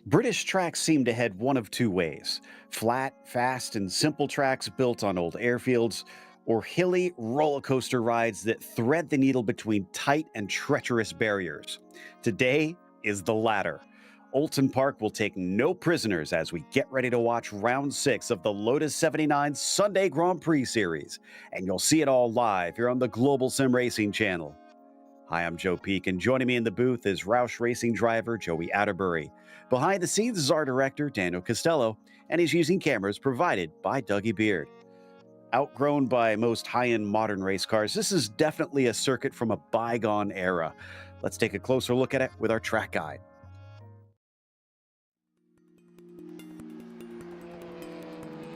British tracks seem to head one of two ways: flat, fast, and simple tracks built on old airfields, or hilly roller coaster rides that thread the needle between tight and treacherous barriers. Today is the latter. Oulton Park will take no prisoners as we get ready to watch round six of the Lotus 79 Sunday Grand Prix series. And you'll see it all live here on the Global SimRacing Channel. Hi, I'm Joe Peak, and joining me in the booth is Roush Racing driver Joey Atterbury. Behind the scenes is our director, Daniel Costello, and he's using cameras provided by Dougie Beard. Outgrown by most high-end modern race cars, this is definitely a circuit from a bygone era. Let's take a closer look at it with our track guide.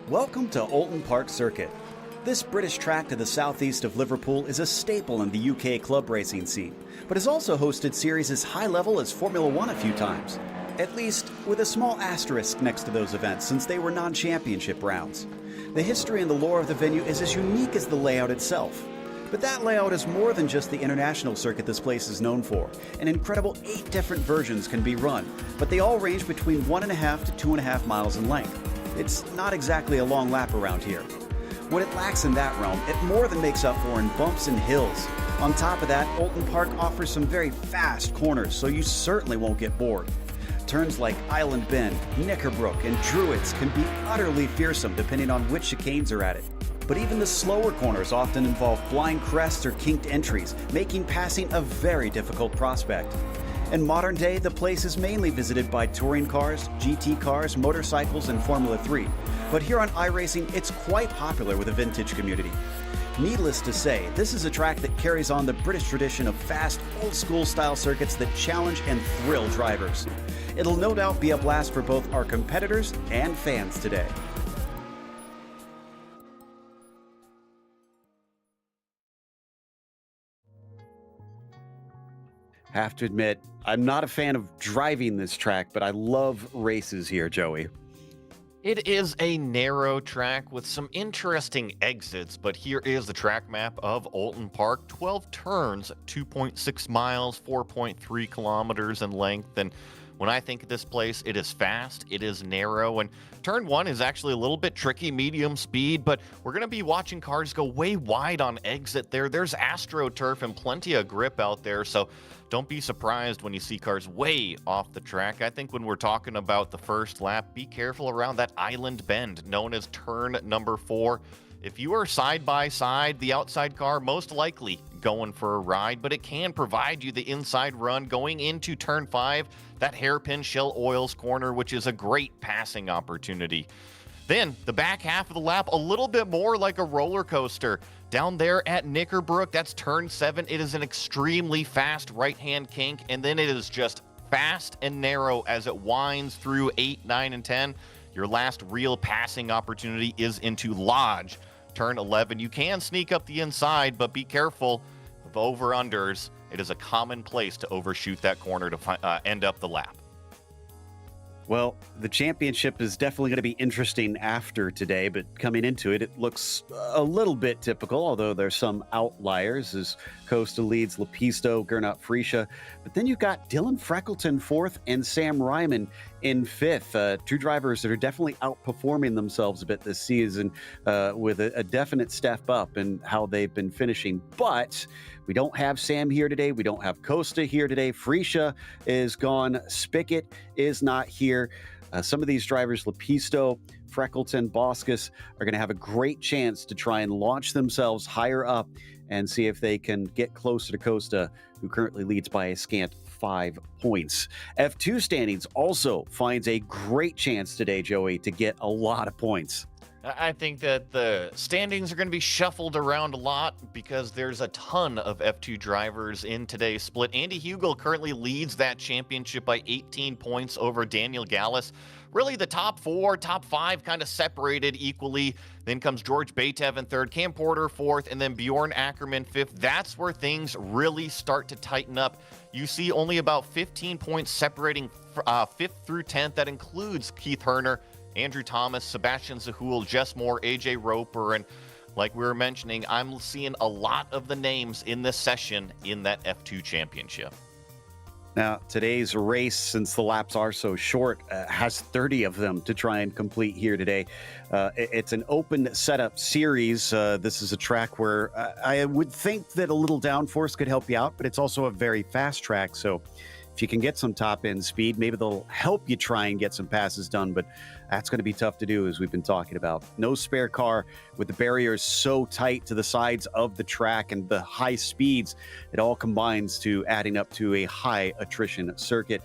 Welcome to Oulton Park Circuit. This British track to the southeast of Liverpool is a staple in the UK club racing scene, but has also hosted series as high level as Formula One a few times. At least with a small asterisk next to those events, since they were non-championship rounds. The history and the lore of the venue is as unique as the layout itself. But that layout is more than just the international circuit this place is known for. An incredible 8 different versions can be run, but they all range between 1.5 to 2.5 miles in length. It's not exactly a long lap around here. What it lacks in that realm, it more than makes up for in bumps and hills. On top of that, Oulton Park offers some very fast corners, so you certainly won't get bored. Turns like Island Bend, Knickerbrook, and Druids can be utterly fearsome depending on which chicanes are at it. But even the slower corners often involve blind crests or kinked entries, making passing a very difficult prospect. In modern day, the place is mainly visited by touring cars, GT cars, motorcycles, and Formula 3. But here on iRacing, it's quite popular with the vintage community. Needless to say, this is a track that carries on the British tradition of fast, old-school style circuits that challenge and thrill drivers. It'll no doubt be a blast for both our competitors and fans today. Have to admit, I'm not a fan of driving this track, but I love races here, Joey. It is a narrow track with some interesting exits, but here is the track map of Oulton Park. 12 turns, 2.6 miles, 4.3 kilometers in length. And when I think of this place, it is fast, it is narrow, and turn one is actually a little bit tricky, medium speed, but we're going to be watching cars go way wide on exit there. There's AstroTurf and plenty of grip out there, so don't be surprised when you see cars way off the track. I think when we're talking about the first lap, be careful around that island bend known as turn number 4. If you are side by side, the outside car most likely going for a ride, but it can provide you the inside run going into turn 5, that hairpin Shell Oils corner, which is a great passing opportunity. Then the back half of the lap, a little bit more like a roller coaster. Down there at Knickerbrook, that's turn 7. It is an extremely fast right-hand kink, and then it is just fast and narrow as it winds through 8, 9, and 10. Your last real passing opportunity is into Lodge. Turn 11, you can sneak up the inside, but be careful of over-unders. It is a common place to overshoot that corner to end up the lap. Well, the championship is definitely going to be interesting after today, but coming into it, it looks a little bit typical, although there's some outliers as Costa leads Lepisto, Gernot Freesia. But then you've got Dylan Freckleton 4th and Sam Ryman in 5th. Two drivers that are definitely outperforming themselves a bit this season with a definite step up in how they've been finishing. But we don't have Sam here today. We don't have Costa here today. Freesia is gone. Spickett is not here. Some of these drivers, Lepisto, Freckleton, Boscus, are going to have a great chance to try and launch themselves higher up and see if they can get closer to Costa, who currently leads by a scant 5 points. F2 standings also finds a great chance today, Joey, to get a lot of points. I think that the standings are going to be shuffled around a lot because there's a ton of F2 drivers in today's split. Andy Hugel currently leads that championship by 18 points over Daniel Gallus. Really, the top 4, top 5 kind of separated equally. Then comes George Batev in 3rd, Cam Porter 4th, and then Bjorn Ackerman 5th. That's where things really start to tighten up. You see only about 15 points separating 5th through 10th. That includes Keith Herner, Andrew Thomas, Sebastian Zahul, Jess Moore, AJ Roper, and like we were mentioning, I'm seeing a lot of the names in this session in that F2 championship. Now, today's race, since the laps are so short, has 30 of them to try and complete here today. It's an open setup series. This is a track where I would think that a little downforce could help you out, but it's also a very fast track. So if you can get some top end speed, maybe they'll help you try and get some passes done, but that's going to be tough to do, as we've been talking about. No spare car with the barriers so tight to the sides of the track and the high speeds. It all combines to adding up to a high attrition circuit.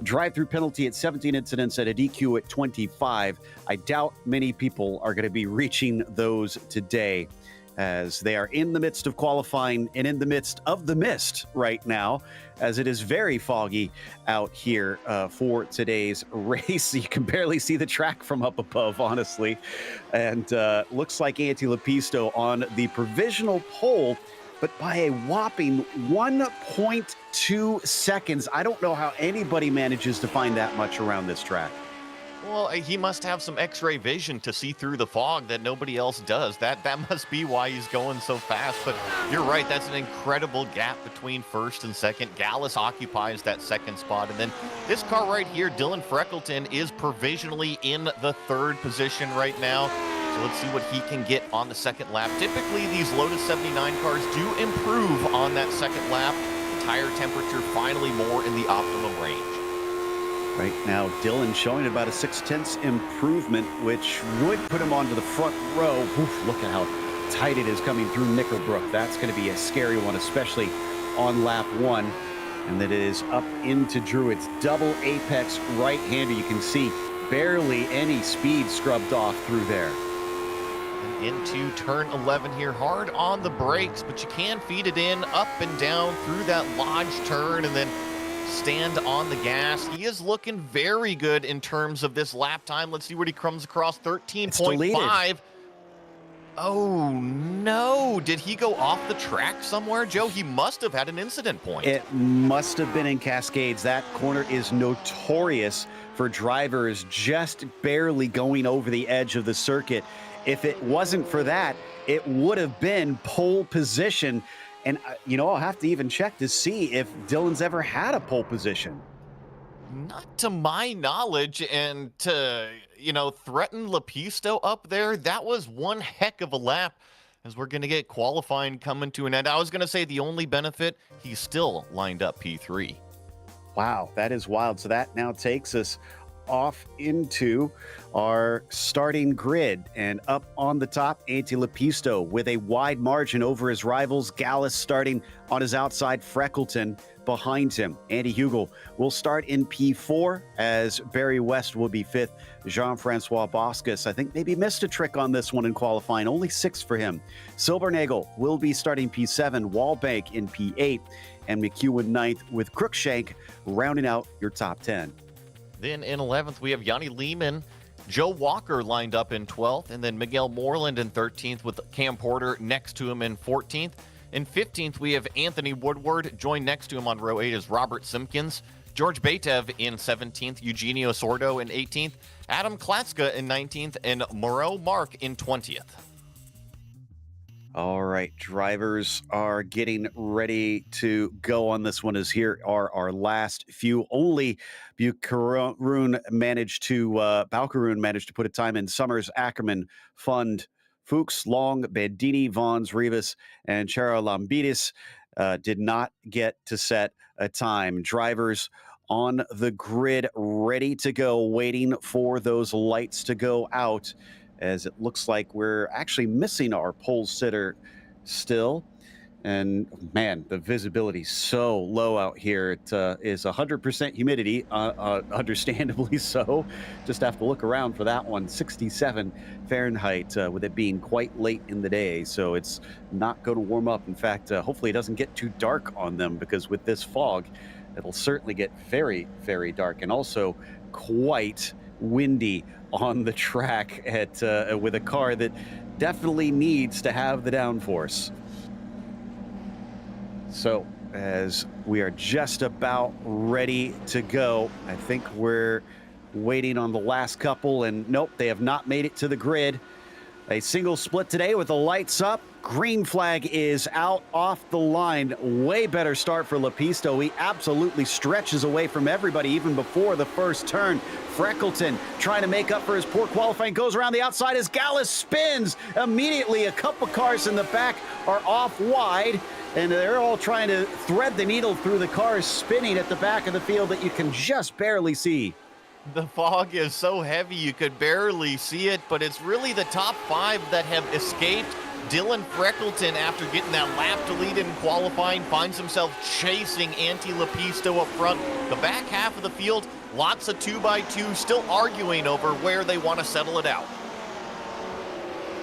Drive-through penalty at 17 incidents and a DQ at 25. I doubt many people are going to be reaching those today, as they are in the midst of qualifying and in the midst of the mist right now, as it is very foggy out here for today's race. You can barely see the track from up above, honestly. And looks like Antti Lepisto on the provisional pole, but by a whopping 1.2 seconds. I don't know how anybody manages to find that much around this track. Well, he must have some x-ray vision to see through the fog that nobody else does. That must be why he's going so fast. But you're right, that's an incredible gap between first and second. Gallus occupies that second spot. And then this car right here, Dylan Freckleton, is provisionally in the third position right now. So let's see what he can get on the second lap. Typically, these Lotus 79 cars do improve on that second lap. The tire temperature finally more in the optimum range. Right now, Dylan showing about a 0.6 improvement, which would put him onto the front row. Oof, look at how tight it is coming through Nickelbrook. That's going to be a scary one, especially on lap one. And that it is up into Druid's double apex right-hander. You can see barely any speed scrubbed off through there. And into turn 11 here, hard on the brakes, but you can feed it in up and down through that lodge turn and then stand on the gas. He is looking very good in terms of this lap time. Let's see what he comes across. 13.5. Oh no, did he go off the track somewhere, Joe? He must have had an incident point. It must have been in Cascades. That corner is notorious for drivers just barely going over the edge of the circuit. If it wasn't for that, it would have been pole position. And, I'll have to even check to see if Dylan's ever had a pole position. Not to my knowledge, and to, threaten Lepisto up there, that was one heck of a lap, as we're going to get qualifying coming to an end. I was going to say the only benefit, he's still lined up P3. Wow, that is wild. So that now takes us off into our starting grid, and up on the top, Antti Lepisto with a wide margin over his rivals. Gallus starting on his outside, Freckleton behind him. Andy Hugel will start in P4, as Barry West will be fifth. Jean-Francois Boscus, I think, maybe missed a trick on this one in qualifying, only 6 for him. Silbernagel will be starting P7, Wallbank in P8, and McEwen 9th, with Cruikshank rounding out your top 10. Then in 11th, we have Yanni Lehman. Joe Walker lined up in 12th, and then Miguel Moreland in 13th, with Cam Porter next to him in 14th. In 15th, we have Anthony Woodward. Joined next to him on row 8 is Robert Simpkins. George Batev in 17th, Eugenio Sordo in 18th, Adam Klatska in 19th, and Moreau Mark in 20th. All right, drivers are getting ready to go on this one, as here are our last few. Only Balcaroon managed to put a time in. Summers, Ackerman, Fund, Fuchs, Long, Bandini, Vons, Rivas, and Charalambidis did not get to set a time. Drivers on the grid ready to go, waiting for those lights to go out, as it looks like we're actually missing our pole sitter still. And man, the visibility so low out here. It is 100% humidity, understandably so. Just have to look around for that one. 67 Fahrenheit, with it being quite late in the day. So it's not going to warm up. In fact, hopefully it doesn't get too dark on them, because with this fog, it'll certainly get very, very dark, and also quite windy on the track with a car that definitely needs to have the downforce. So as we are just about ready to go, I think we're waiting on the last couple, and nope, they have not made it to the grid. A single split today with the lights up. Green flag is out off the line. Way better start for Lepisto. He absolutely stretches away from everybody even before the first turn. Freckleton trying to make up for his poor qualifying, goes around the outside as Gallus spins. Immediately, a couple cars in the back are off wide, and they're all trying to thread the needle through the cars spinning at the back of the field that you can just barely see. The fog is so heavy you could barely see it, but it's really the top 5 that have escaped. Dylan Freckleton, after getting that lap to lead in qualifying, finds himself chasing Lepisto up front. The back half of the field, lots of 2x2, still arguing over where they want to settle it out.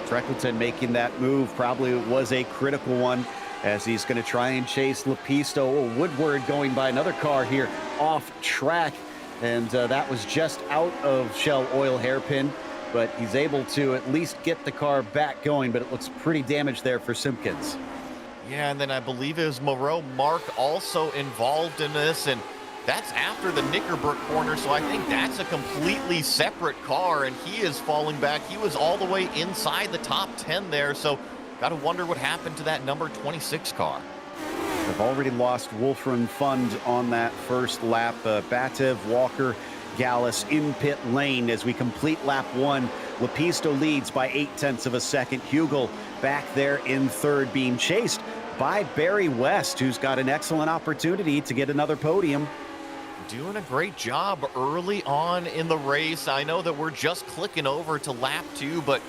Freckleton making that move probably was a critical one, as he's going to try and chase Lepisto. Woodward going by another car here off track. And that was just out of shell oil hairpin, but he's able to at least get the car back going, but it looks pretty damaged there for Simpkins. Yeah, and then I believe it was Moreau Mark also involved in this, and that's after the Knickerbrook corner, so I think that's a completely separate car, and he is falling back. He was all the way inside the top 10 there, so got to wonder what happened to that number 26 car. They've already lost Wolfram Fund on that first lap. Batev, Walker, Gallus in pit lane as we complete lap 1. Lepisto leads by 0.8 of a second. Hugel back there in third, being chased by Barry West, who's got an excellent opportunity to get another podium. Doing a great job early on in the race. I know that we're just clicking over to lap 2, but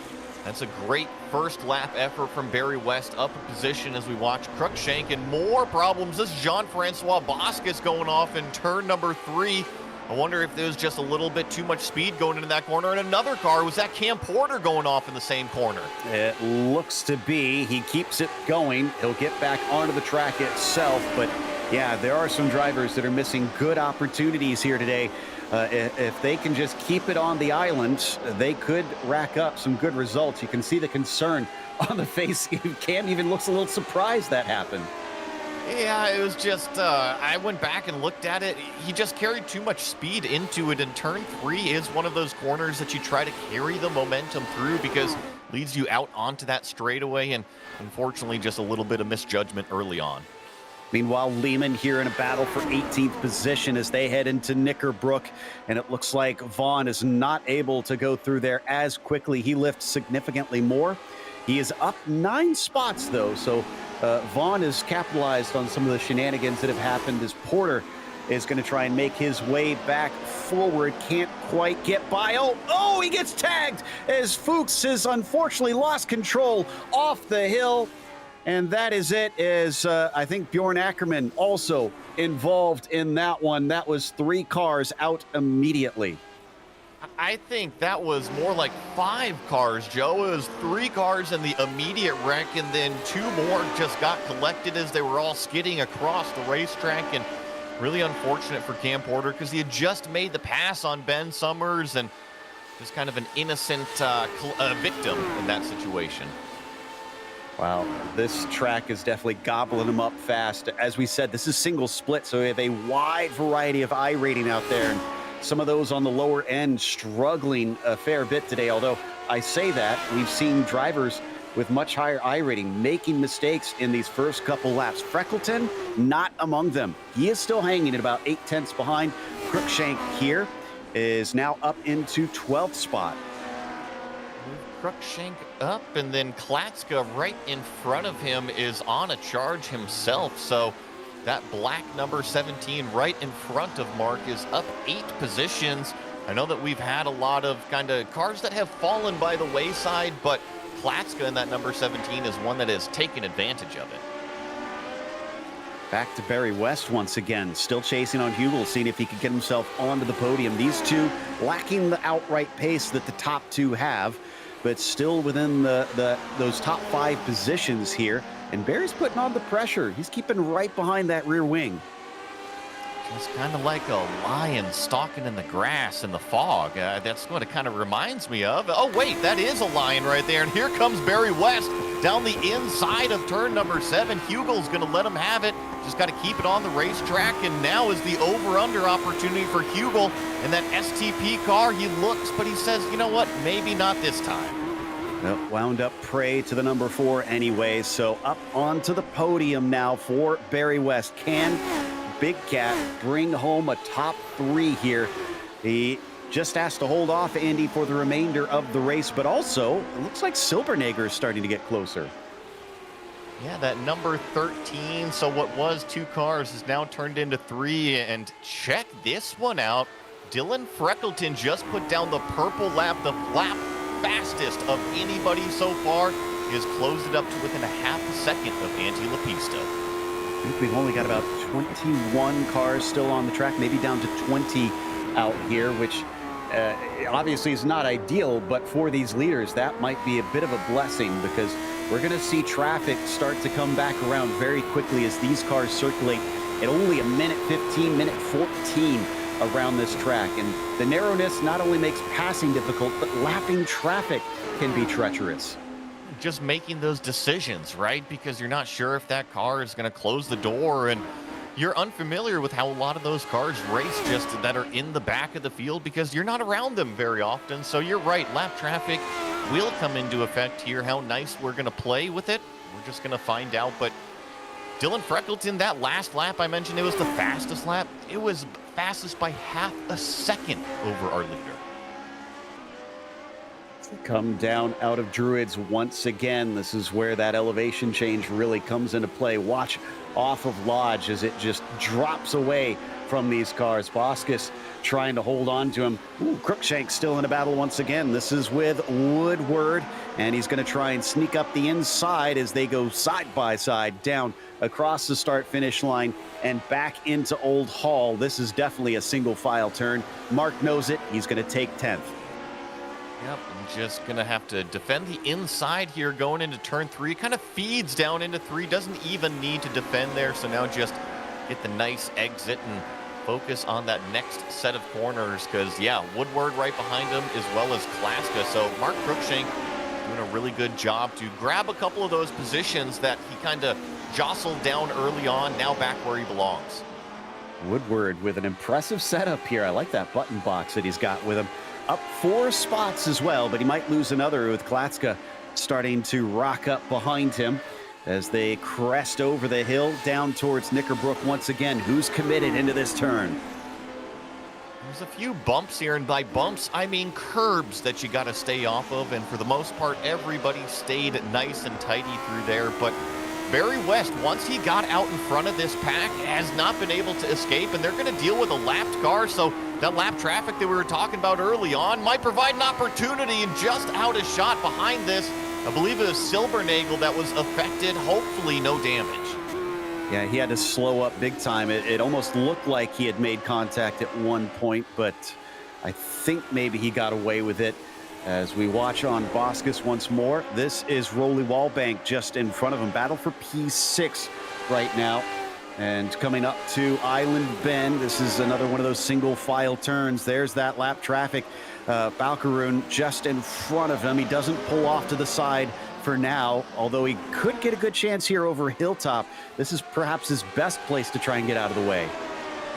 that's a great first lap effort from Barry West, up a position as we watch Cruikshank, and more problems. This is Jean-Francois Boscus going off in turn number 3. I wonder if there's just a little bit too much speed going into that corner. And another car, was that Cam Porter going off in the same corner? It looks to be. He keeps it going. He'll get back onto the track itself. But yeah, there are some drivers that are missing good opportunities here today. If they can just keep it on the island, they could rack up some good results. You can see the concern on the face. Cam even looks a little surprised that happened. Yeah, it was just, I went back and looked at it. He just carried too much speed into it, and turn 3 is one of those corners that you try to carry the momentum through because it leads you out onto that straightaway, and unfortunately just a little bit of misjudgment early on. Meanwhile, Lehman here in a battle for 18th position as they head into Knickerbrook, and it looks like Vaughn is not able to go through there as quickly. He lifts significantly more. He is up 9 spots, though, so Vaughn has capitalized on some of the shenanigans that have happened as Porter is going to try and make his way back forward. Can't quite get by. Oh, he gets tagged as Fuchs has unfortunately lost control off the hill. And that is it, as I think Bjorn Ackerman also involved in that one. That was 3 cars out immediately. I think that was more like 5 cars, Joe. It was 3 cars in the immediate wreck, and then 2 more just got collected as they were all skidding across the racetrack. And really unfortunate for Cam Porter because he had just made the pass on Ben Summers and just kind of an innocent victim in that situation. Wow, this track is definitely gobbling them up fast. As we said, this is single split, so we have a wide variety of I rating out there. And some of those on the lower end struggling a fair bit today. Although I say that, we've seen drivers with much higher I rating making mistakes in these first couple laps. Freckleton, not among them. He is still hanging at about 0.8 behind. Cruikshank here is now up into 12th spot. Cruikshank up, and then Klatska right in front of him is on a charge himself. So that black number 17 right in front of Mark is up 8 positions. I know that we've had a lot of kind of cars that have fallen by the wayside, but Klatska in that number 17 is one that has taken advantage of it. Back to Barry West once again, still chasing on Hugel, seeing if he could get himself onto the podium. These two lacking the outright pace that the top 2 have, but still within those top 5 positions here. And Barry's putting on the pressure. He's keeping right behind that rear wing. Just kind of like a lion stalking in the grass in the fog. That's what it kind of reminds me of. Oh, wait, that is a lion right there. And here comes Barry West down the inside of turn number 7. Hugel's going to let him have it. Just got to keep it on the racetrack. And now is the over-under opportunity for Hugel. And that STP car, he looks, but he says, you know what, maybe not this time. Well, wound up Prey to the number 4 anyway, so up onto the podium now for Barry West. Can Big Cat bring home a top 3 here? He just has to hold off Andy for the remainder of the race, but also it looks like Silbernager is starting to get closer. Yeah, that number 13, so what was 2 cars is now turned into 3, and check this one out. Dylan Freckleton just put down the purple lap, the lap fastest of anybody so far. He has closed it up to within a half a second of Antti Lapista. I think we've only got about 21 cars still on the track, maybe down to 20 out here, which obviously is not ideal, but for these leaders, that might be a bit of a blessing, because we're going to see traffic start to come back around very quickly as these cars circulate at only a minute 15, minute 14 around this track. And the narrowness not only makes passing difficult, but lapping traffic can be treacherous. Just making those decisions, right? Because you're not sure if that car is going to close the door, and you're unfamiliar with how a lot of those cars race just that are in the back of the field because you're not around them very often. So you're right, lap traffic will come into effect here. How nice we're going to play with it, we're just going to find out. But Dylan Freckleton, that last lap I mentioned, it was the fastest lap. It was fastest by half a second over our leader. Come down out of Druids once again. This is where that elevation change really comes into play. Watch off of Lodge as it just drops away from these cars. Boskus trying to hold on to him. Ooh, Crookshank still in a battle once again. This is with Woodward, and he's going to try and sneak up the inside as they go side by side down across the start-finish line and back into Old Hall. This is definitely a single file turn. Mark knows it. He's going to take 10th. Yep, I'm just going to have to defend the inside here going into turn 3. Kind of feeds down into 3, doesn't even need to defend there. So now just get the nice exit and focus on that next set of corners because, yeah, Woodward right behind him as well as Klaska. So Mark Crookshank doing a really good job to grab a couple of those positions that he kind of jostled down early on, now back where he belongs. Woodward with an impressive setup here. I like that button box that he's got with him. Up 4 spots as well, but he might lose another with Klatska starting to rock up behind him as they crest over the hill down towards Knickerbrook once again. Who's committed into this turn? There's a few bumps here, and by bumps, I mean curbs that you got to stay off of, and for the most part, everybody stayed nice and tidy through there, but Barry West, once he got out in front of this pack, has not been able to escape, and they're going to deal with a lapped car, so that lap traffic that we were talking about early on might provide an opportunity, and just out a shot behind this, I believe it was Silbernagel that was affected, hopefully no damage. Yeah, he had to slow up big time. It almost looked like he had made contact at one point, but I think maybe he got away with it. As we watch on Boskus once more, this is Rolly Wallbank just in front of him. Battle for P6 right now. And coming up to Island Bend, this is another one of those single file turns. There's that lap traffic. Balcaroon just in front of him. He doesn't pull off to the side for now, although he could get a good chance here over Hilltop. This is perhaps his best place to try and get out of the way.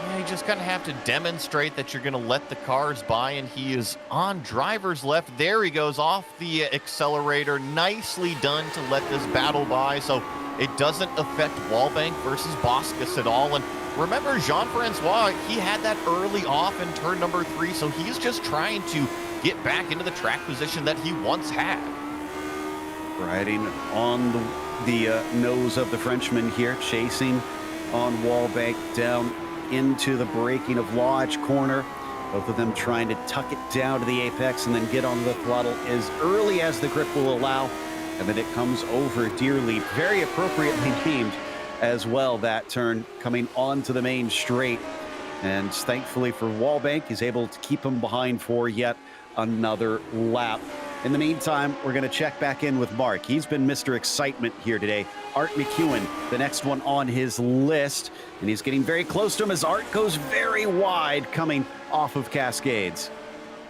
Yeah, you just kind of have to demonstrate that you're going to let the cars by, and he is on driver's left. There he goes off the accelerator. Nicely done to let this battle by, so it doesn't affect Wallbank versus Boskus at all. And remember, Jean-Francois, he had that early off in turn number 3, so he's just trying to get back into the track position that he once had. Riding on the nose of the Frenchman here, chasing on Wallbank down into the braking of Lodge corner. Both of them trying to tuck it down to the apex and then get on the throttle as early as the grip will allow. And then it comes over Deerleaf, very appropriately named as well, that turn coming onto the main straight. And thankfully for Wallbank, he's able to keep him behind for yet another lap. In the meantime, we're going to check back in with Mark. He's been Mr. Excitement here today. Art McEwen, the next one on his list. And he's getting very close to him as Art goes very wide coming off of Cascades.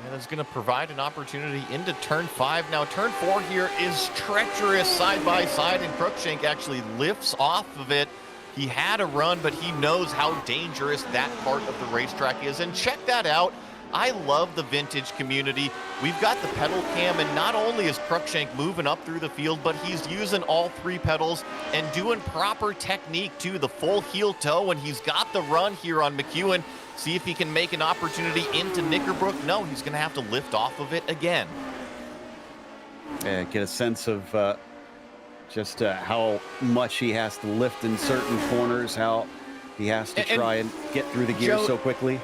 And it's going to provide an opportunity into turn 5. Now, turn 4 here is treacherous side by side, and Crookshank actually lifts off of it. He had a run, but he knows how dangerous that part of the racetrack is. And check that out. I love the vintage community. We've got the pedal cam, and not only is Cruikshank moving up through the field, but he's using all 3 pedals and doing proper technique too, the full heel toe, and he's got the run here on McEwen. See if he can make an opportunity into Knickerbrook. No, he's going to have to lift off of it again. Get a sense of just how much he has to lift in certain corners, how he has to try and get through the gears Joe, so quickly.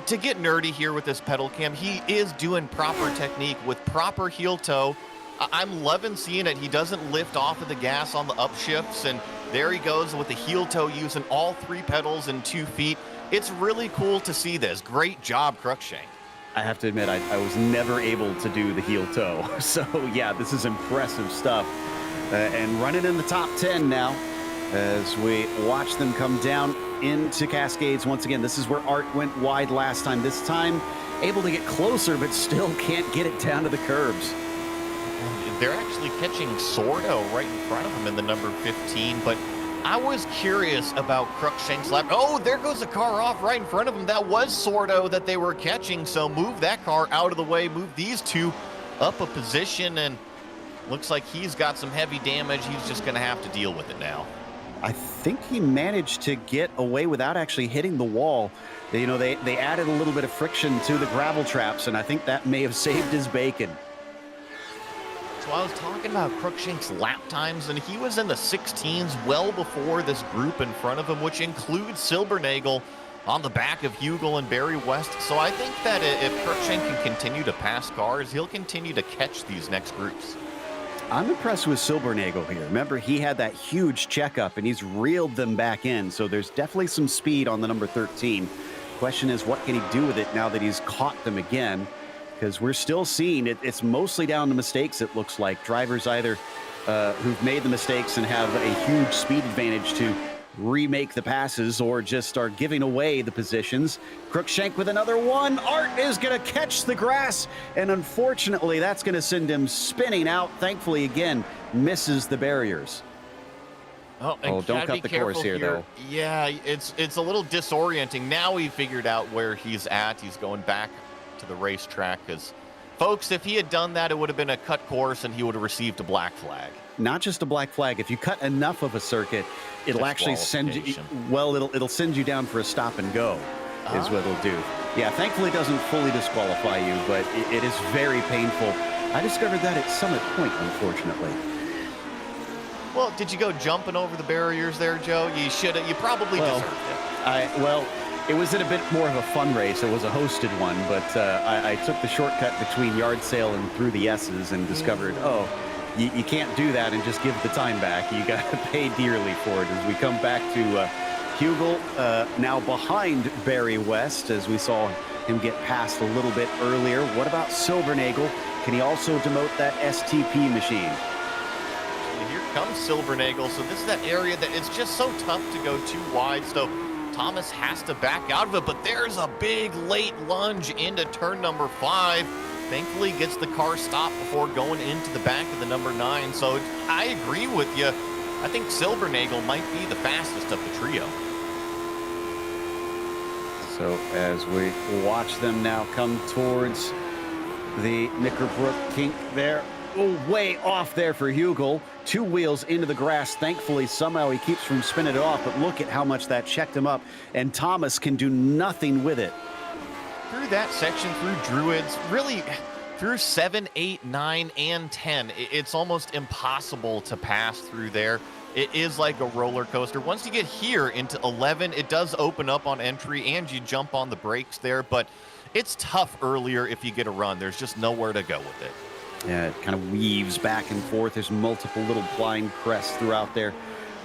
To get nerdy here with this pedal cam, he is doing proper technique with proper heel toe. I'm loving seeing it. He doesn't lift off of the gas on the upshifts, and there he goes with the heel toe using all 3 pedals and 2 feet. It's really cool to see this. Great job, Cruikshank. I have to admit, I was never able to do the heel toe. So, yeah, this is impressive stuff. And running in the top 10 now as we watch them come down into Cascades once again. This is where Art went wide last time. This time, able to get closer, but still can't get it down to the curbs. They're actually catching Sordo right in front of him in the number 15, but I was curious about Cruikshank's lap. Oh, there goes a car off right in front of him. That was Sordo that they were catching, so move that car out of the way, move these 2 up a position, and looks like he's got some heavy damage. He's just going to have to deal with it now. I think he managed to get away without actually hitting the wall. You know, they added a little bit of friction to the gravel traps, and I think that may have saved his bacon. So I was talking about Cruikshank's lap times, and he was in the 16s well before this group in front of him, which includes Silbernagel on the back of Hugel and Barry West. So I think that if Cruikshank can continue to pass cars, he'll continue to catch these next groups. I'm impressed with Silbernagel here. Remember, he had that huge checkup, and he's reeled them back in, so there's definitely some speed on the number 13. Question is, what can he do with it now that he's caught them again? Because we're still seeing it. It's mostly down to mistakes, it looks like. Drivers either who've made the mistakes and have a huge speed advantage to remake the passes, or just are giving away the positions. Cruikshank with another one. Art is going to catch the grass, and unfortunately that's going to send him spinning out. Thankfully, again, misses the barriers. Oh, don't cut the course here, though. Yeah, it's a little disorienting. Now he figured out where he's at. He's going back to the racetrack, because, folks, if he had done that, it would have been a cut course, and he would have received a black flag. Not just a black flag. If you cut enough of a circuit, it'll actually send you, well, it'll send you down for a stop and go, is what it'll do. Yeah, thankfully it doesn't fully disqualify you, but it is very painful. I discovered that at Summit Point, unfortunately. Well, did you go jumping over the barriers there, Joe? You should have. You probably deserved it. It was in a bit more of a fun race. It was a hosted one, but I took the shortcut between yard sale and through the S's and discovered, you can't do that and just give the time back. You got to pay dearly for it. As we come back to Hugel, now behind Barry West, as we saw him get past a little bit earlier. What about Silbernagel? Can he also demote that STP machine? Here comes Silbernagel. So this is that area that it's just so tough to go too wide. So Thomas has to back out of it, but there's a big late lunge into turn number 5. Thankfully gets the car stopped before going into the back of the number 9. So I agree with you. I think Silbernagel might be the fastest of the trio. So as we watch them now come towards the Knickerbrook kink there. Oh, way off there for Hugel. 2 wheels into the grass. Thankfully, somehow he keeps from spinning it off, but look at how much that checked him up, and Thomas can do nothing with it. Through that section, through Druids, really through 7, 8, 9, and 10, it's almost impossible to pass through there. It is like a roller coaster. Once you get here into 11, it does open up on entry, and you jump on the brakes there, but it's tough earlier if you get a run. There's just nowhere to go with it. Yeah, it kind of weaves back and forth. There's multiple little blind crests throughout there.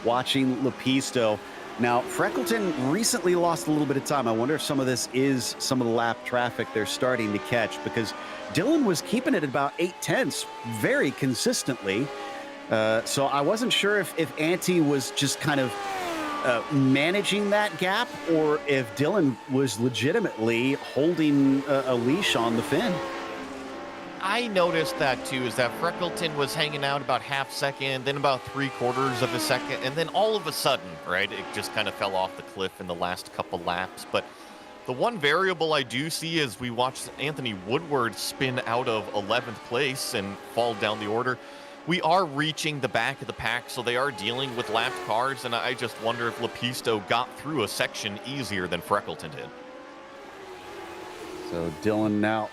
Watching Lepisto. Now, Freckleton recently lost a little bit of time. I wonder if some of this is some of the lap traffic they're starting to catch, because Dylan was keeping it at about 8/10 very consistently. So I wasn't sure if Ante was just kind of managing that gap, or if Dylan was legitimately holding a leash on the Finn. I noticed that too, is that Freckleton was hanging out about half second, then about 3/4 of a second, and then all of a sudden, right, it just kind of fell off the cliff in the last couple laps. But The one variable I do see is we watched Anthony Woodward spin out of 11th place and fall down the order. We are reaching the back of the pack, so they are dealing with lapped cars, and I just wonder if Lepisto got through a section easier than Freckleton did. So Dylan now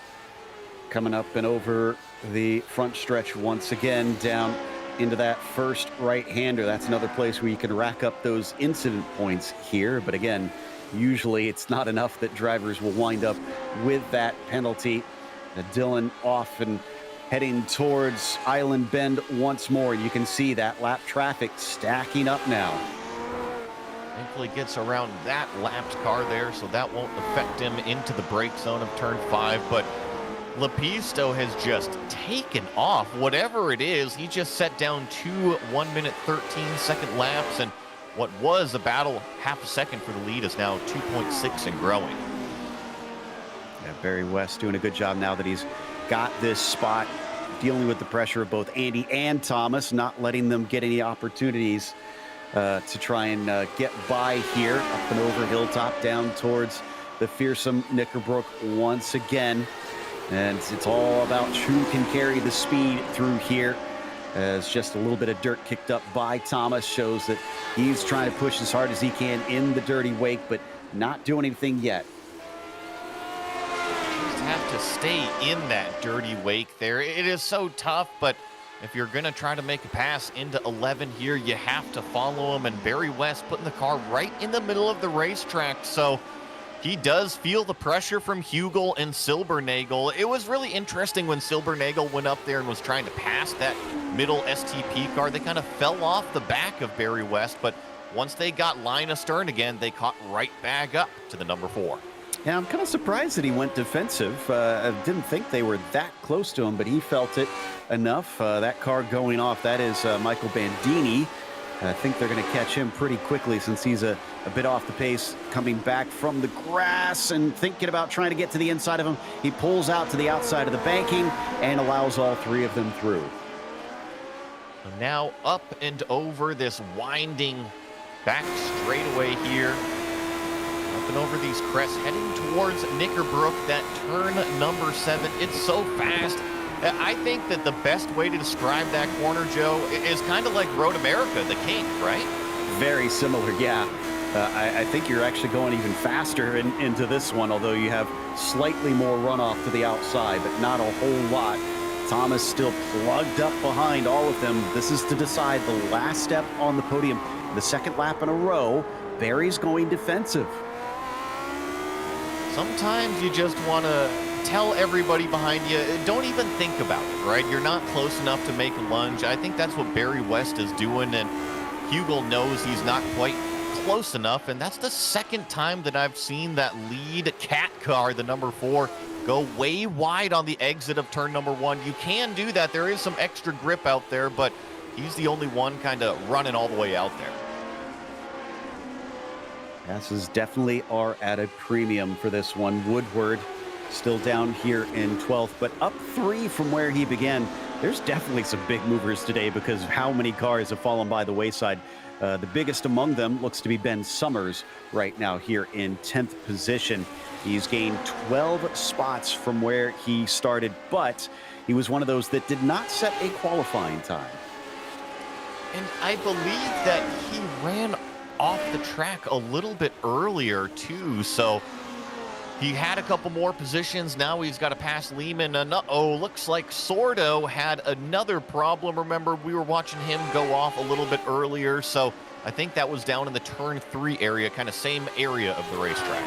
coming up and over the front stretch once again, down into that first right-hander. That's another place where you can rack up those incident points here. But again, usually it's not enough that drivers will wind up with that penalty. Dylan off and heading towards Island Bend once more. You can see that lap traffic stacking up now. Thankfully gets around that lapped car there, so that won't affect him into the brake zone of turn 5. But Lepisto has just taken off. Whatever it is, he just set down 2 1-minute 13-second laps, and what was a battle half a second for the lead is now 2.6 and growing. Yeah, Barry West doing a good job now that he's got this spot, dealing with the pressure of both Andy and Thomas, not letting them get any opportunities to try and get by here. Up and over Hilltop, down towards the fearsome Knickerbrook once again. And it's all about who can carry the speed through here, as just a little bit of dirt kicked up by Thomas shows that he's trying to push as hard as he can in the dirty wake, but not doing anything yet. Just have to stay in that dirty wake there. It is so tough, but if you're going to try to make a pass into 11 here, you have to follow him. And Barry West putting the car right in the middle of the racetrack, so he does feel the pressure from Hugel and Silbernagel. It was really interesting when Silbernagel went up there and was trying to pass that middle STP car. They kind of fell off the back of Barry West, but once they got line astern again, they caught right back up to the number 4. Yeah, I'm kind of surprised that he went defensive. I didn't think they were that close to him, but he felt it enough. That car going off, that is Michael Bandini. I think they're going to catch him pretty quickly since he's a bit off the pace, coming back from the grass and thinking about trying to get to the inside of him. He pulls out to the outside of the banking and allows all 3 of them through. Now up and over this winding back straightaway here. Up and over these crests, heading towards Knickerbrook, that turn number 7. It's so fast. I think that the best way to describe that corner, Joe, is kind of like Road America, the King, right? Very similar, yeah. I think you're actually going even faster into this one, although you have slightly more runoff to the outside, but not a whole lot. Thomas still plugged up behind all of them. This is to decide the last step on the podium. The second lap in a row, Barry's going defensive. Sometimes you just want to tell everybody behind you, don't even think about it, right? You're not close enough to make a lunge. I think that's what Barry West is doing, and Hugel knows he's not quite close enough, and that's the second time that I've seen that lead cat car, the number 4, go way wide on the exit of turn number 1. You can do that. There is some extra grip out there, but he's the only one kind of running all the way out there. Passes definitely are at a premium for this one. Woodward still down here in 12th, but up 3 from where he began. There's definitely some big movers today because of how many cars have fallen by the wayside. The biggest among them looks to be Ben Summers right now here in 10th position. He's gained 12 spots from where he started, but he was one of those that did not set a qualifying time. And I believe that he ran off the track a little bit earlier too, so he had a couple more positions. Now he's got to pass Lehman. Looks like Sordo had another problem. Remember, we were watching him go off a little bit earlier, so I think that was down in the turn 3 area, kind of same area of the racetrack.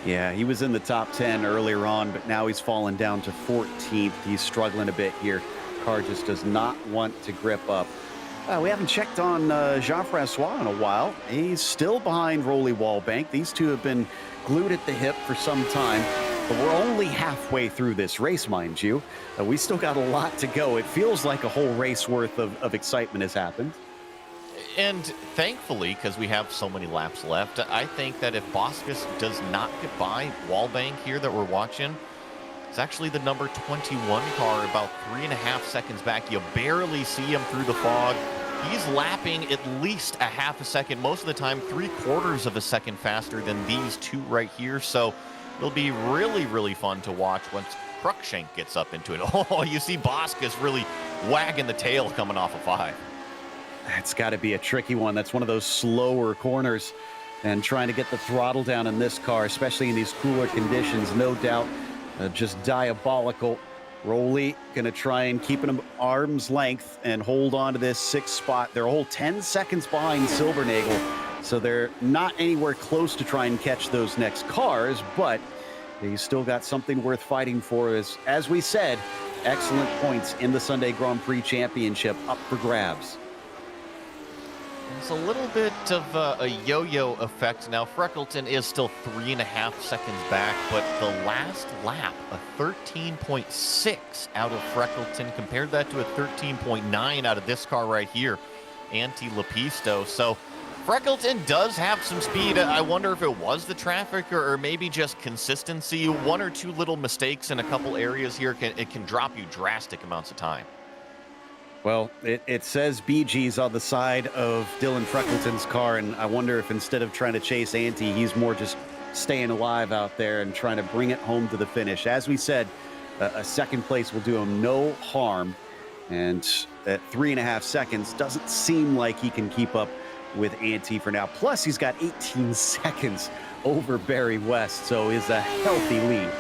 Yeah, he was in the top 10 earlier on, but now he's fallen down to 14th. He's struggling a bit here. Car just does not want to grip up. We haven't checked on Jean-Francois in a while. He's still behind Rolly Wallbank. These two have been glued at the hip for some time, but we're only halfway through this race, mind you. We still got a lot to go. It feels like a whole race worth of excitement has happened. And thankfully, because we have so many laps left, I think that if Boskus does not get by Wallbank here that we're watching, it's actually the number 21 car about 3.5 seconds back. You barely see him through the fog. He's lapping at least a half a second, most of the time 3/4 of a second faster than these two right here. So It'll be really, really fun to watch once Cruikshank gets up into it. Oh, you see Boskus really wagging the tail coming off of 5. That's got to be a tricky one. That's one of those slower corners, and trying to get the throttle down in this car, especially in these cooler conditions, no doubt, just diabolical. Rowley going to try and keep him arm's length and hold on to this 6th spot. They're a whole 10 seconds behind Silbernagel, so they're not anywhere close to try and catch those next cars, but he's still got something worth fighting for. As we said, excellent points in the Sunday Grand Prix Championship up for grabs. It's a little bit of a yo-yo effect now. Freckleton is still 3.5 seconds back, but the last lap, a 13.6 out of Freckleton. Compared that to a 13.9 out of this car right here, Anti-Lapisto. So Freckleton does have some speed. I wonder if it was the traffic or maybe just consistency. 1 or 2 little mistakes in a couple areas here, it can drop you drastic amounts of time. Well, it says BG's on the side of Dylan Freckleton's car, and I wonder if instead of trying to chase Anti, he's more just staying alive out there and trying to bring it home to the finish. As we said, a second place will do him no harm, and at 3.5 seconds, doesn't seem like he can keep up with Anti for now. Plus, he's got 18 seconds over Barry West, so is a healthy lead.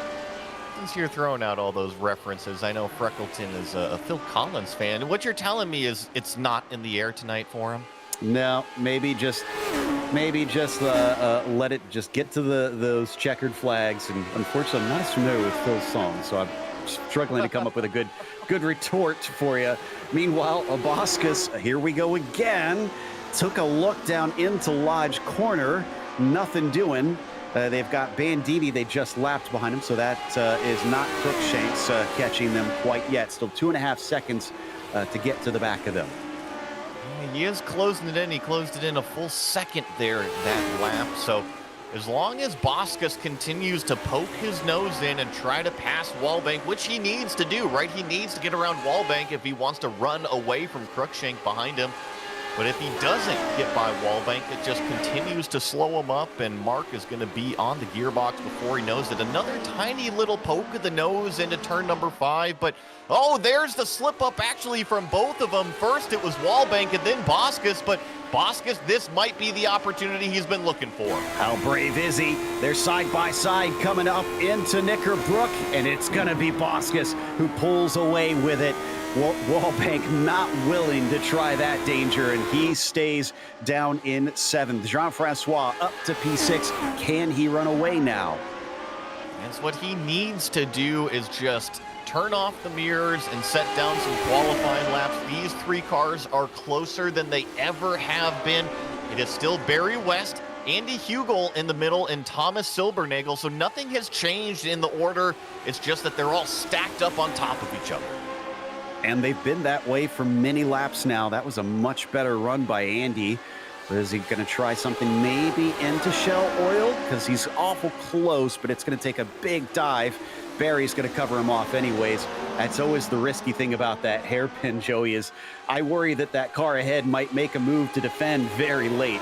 Since you're throwing out all those references, I know Freckleton is a Phil Collins fan. What you're telling me is it's not in the air tonight for him? No, maybe just let it just get to those checkered flags. And unfortunately, I'm not as familiar with Phil's songs, so I'm struggling to come up with a good retort for you. Meanwhile, Boskus, here we go again. Took a look down into Lodge Corner, nothing doing. They've got Bandini, they just lapped behind him, so that is not Cruikshank's catching them quite yet. Still 2.5 seconds to get to the back of them. Yeah, he is closing it in. He closed it in a full second there that lap. So as long as Boskus continues to poke his nose in and try to pass Wallbank, which he needs to do, right? He needs to get around Wallbank if he wants to run away from Cruikshank behind him. But if he doesn't get by Wallbank, it just continues to slow him up, and Mark is going to be on the gearbox before he knows it. Another tiny little poke of the nose into turn number 5, but oh, there's the slip up actually from both of them. First it was Wallbank and then Boskus, but Boskus, this might be the opportunity he's been looking for. How brave is he? They're side by side coming up into Knickerbrook, and it's going to be Boskus who pulls away with it. Wallbank not willing to try that danger, and he stays down in 7th. Jean-Francois up to P6. Can he run away now? That's what he needs to do, is just turn off the mirrors and set down some qualifying laps. These 3 cars are closer than they ever have been. It is still Barry West, Andy Hugel in the middle, and Thomas Silbernagel, so nothing has changed in the order. It's just that they're all stacked up on top of each other. And they've been that way for many laps now. That was a much better run by Andy. But is he going to try something maybe into Shell Oil? Because he's awful close, but it's going to take a big dive. Barry's going to cover him off anyways. That's always the risky thing about that hairpin, Joey, is I worry that car ahead might make a move to defend very late.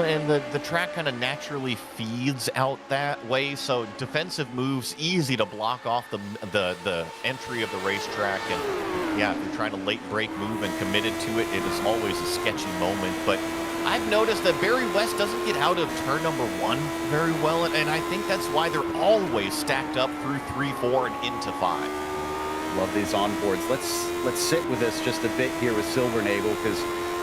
And the track kind of naturally feeds out that way, so defensive moves easy to block off the entry of the racetrack. And yeah, if you're trying to late break move and committed to it, it is always a sketchy moment. But I've noticed that Barry West doesn't get out of turn number 1 very well, and I think that's why they're always stacked up through 3, 4, and into 5. Love these onboards. Let's sit with this just a bit here with Silbernagel, because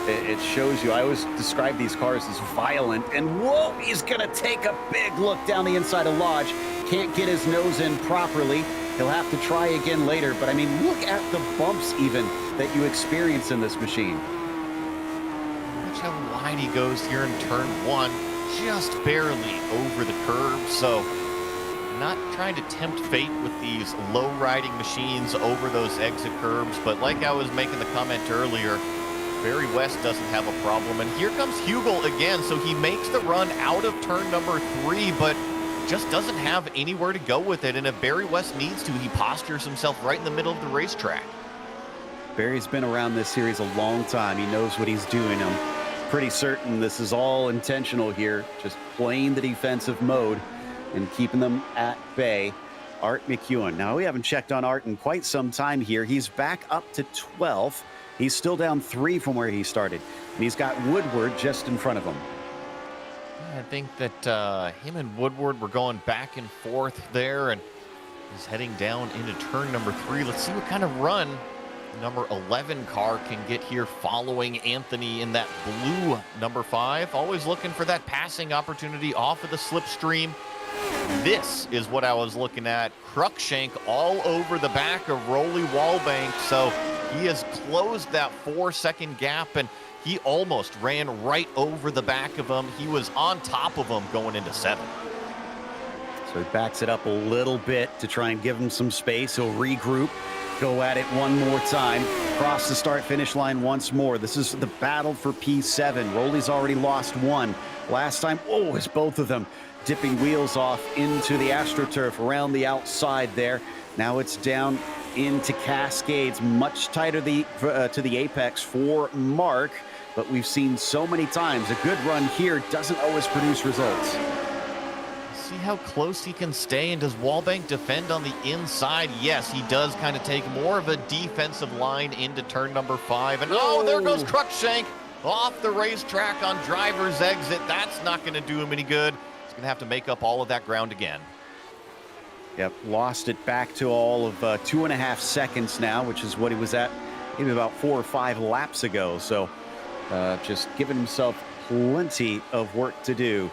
it shows you, I always describe these cars as violent, and whoa, he's gonna take a big look down the inside of Lodge. Can't get his nose in properly. He'll have to try again later, but I mean, look at the bumps even that you experience in this machine. Watch how wide he goes here in turn 1, just barely over the curb, so not trying to tempt fate with these low riding machines over those exit curbs, but like I was making the comment earlier, Barry West doesn't have a problem. And here comes Hugel again, so he makes the run out of turn number 3, but just doesn't have anywhere to go with it. And if Barry West needs to, he postures himself right in the middle of the racetrack. Barry's been around this series a long time. He knows what he's doing. I'm pretty certain this is all intentional here, just playing the defensive mode. and keeping them at bay. Art McEwen. Now, we haven't checked on Art in quite some time here. He's back up to 12th. He's still down 3 from where he started. And he's got Woodward just in front of him. I think that him and Woodward were going back and forth there, and he's heading down into turn number 3. Let's see what kind of run number 11 car can get here following Anthony in that blue number 5. Always looking for that passing opportunity off of the slipstream. This is what I was looking at. Cruikshank all over the back of Rolly Wallbank. So he has closed that 4-second gap, and he almost ran right over the back of him. He was on top of him going into 7. So he backs it up a little bit to try and give him some space. He'll regroup, go at it one more time, cross the start-finish line once more. This is the battle for P7. Rolly's already lost 1. Last time, oh, it's both of them dipping wheels off into the AstroTurf around the outside there. Now it's down into Cascades, much tighter to the apex for Mark, but we've seen so many times a good run here doesn't always produce results. See how close he can stay, and does Wallbank defend on the inside? Yes, he does kind of take more of a defensive line into turn number 5, and oh, there goes Cruikshank off the racetrack on driver's exit. That's not going to do him any good. He's going to have to make up all of that ground again. Yep, lost it back to all of 2.5 seconds now, which is what he was at maybe about 4 or 5 laps ago. So just giving himself plenty of work to do.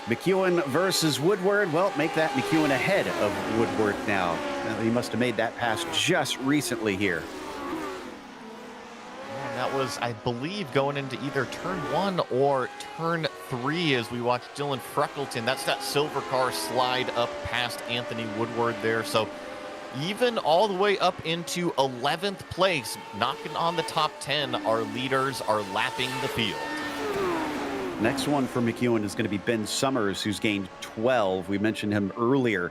McEwen versus Woodward. Well, make that McEwen ahead of Woodward now. He must have made that pass just recently here. And that was, I believe, going into either turn 1 or turn 3 as we watched Dylan Freckleton. That's that silver car slide up past Anthony Woodward there. So even all the way up into 11th place, knocking on the top 10, our leaders are lapping the field. Next one for McEwen is going to be Ben Summers, who's gained 12. We mentioned him earlier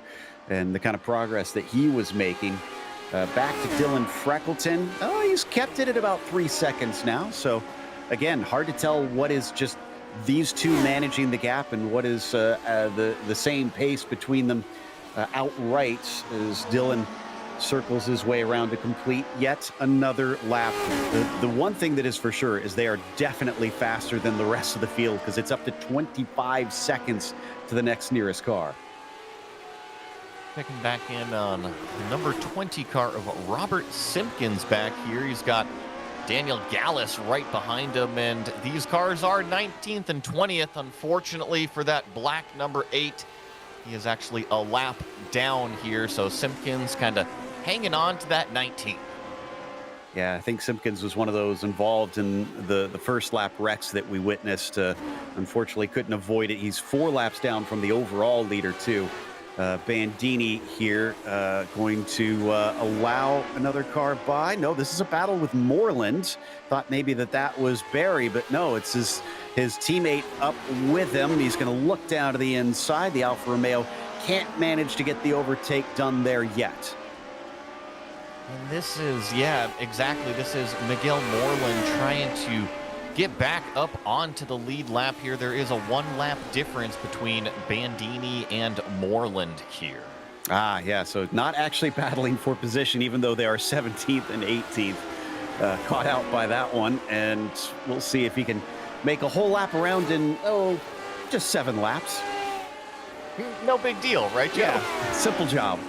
and the kind of progress that he was making. Back to Dylan Freckleton. Oh, he's kept it at about 3 seconds now. So, again, hard to tell what is just these two managing the gap and what is the same pace between them outright as Dylan circles his way around to complete yet another lap. The one thing that is for sure is they are definitely faster than the rest of the field, because it's up to 25 seconds to the next nearest car. Checking back in on the number 20 car of Robert Simpkins back here. He's got Daniel Gallus right behind him, and these cars are 19th and 20th. Unfortunately for that black number 8, he is actually a lap down here, so Simpkins kind of hanging on to that 19th. Yeah, I think Simpkins was one of those involved in the first lap wrecks that we witnessed. Unfortunately, couldn't avoid it. He's 4 laps down from the overall leader, too. Bandini here going to allow another car by. No, this is a battle with Moreland. Thought maybe that was Barry, but no, it's his teammate up with him. He's going to look down to the inside. The Alfa Romeo can't manage to get the overtake done there yet. And this is, yeah, exactly. This is Miguel Moreland trying to get back up onto the lead lap here. There is a 1-lap difference between Bandini and Moreland here. Ah, yeah, so not actually battling for position, even though they are 17th and 18th. Caught out by that one, and we'll see if he can make a whole lap around in, just 7 laps. No big deal, right, Joe? Yeah, simple job.